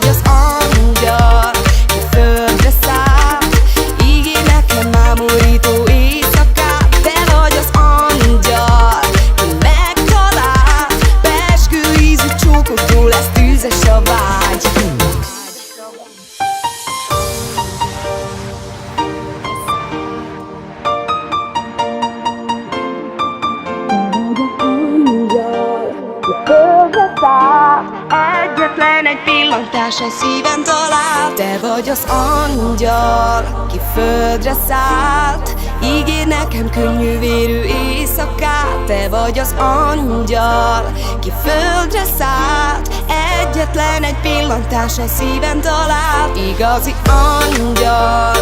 vagy az angyal, ki földre szállt, ígér nekem mámorító éjszakát. Te vagy az angyal, ki megtalált, pezsgő ízű csókoktól lesz tűzes a vágy. Egyetlen egy pillantás a szíven talál. Te vagy az angyal, ki földre szállt, ígér nekem könnyűvérű éjszakát. Te vagy az angyal, ki földre szállt, egyetlen egy pillantás a szíven talál. Igazi angyal,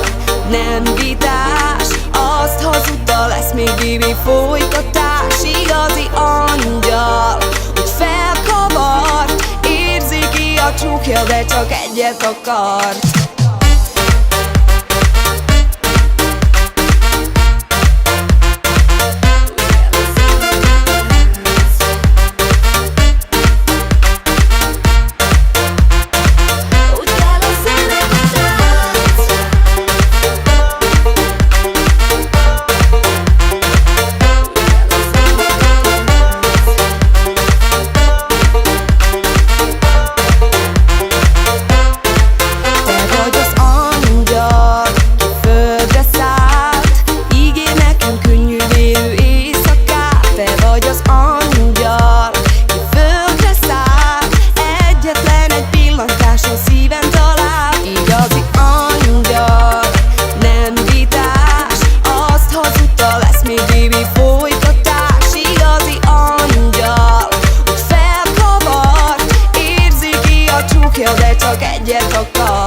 nem vitás, azt hazudta, lesz még baby folytatás. Igazi angyal, úgy felkavart, érzéki a csókja, de csak egyet akart. De csak egyet akar.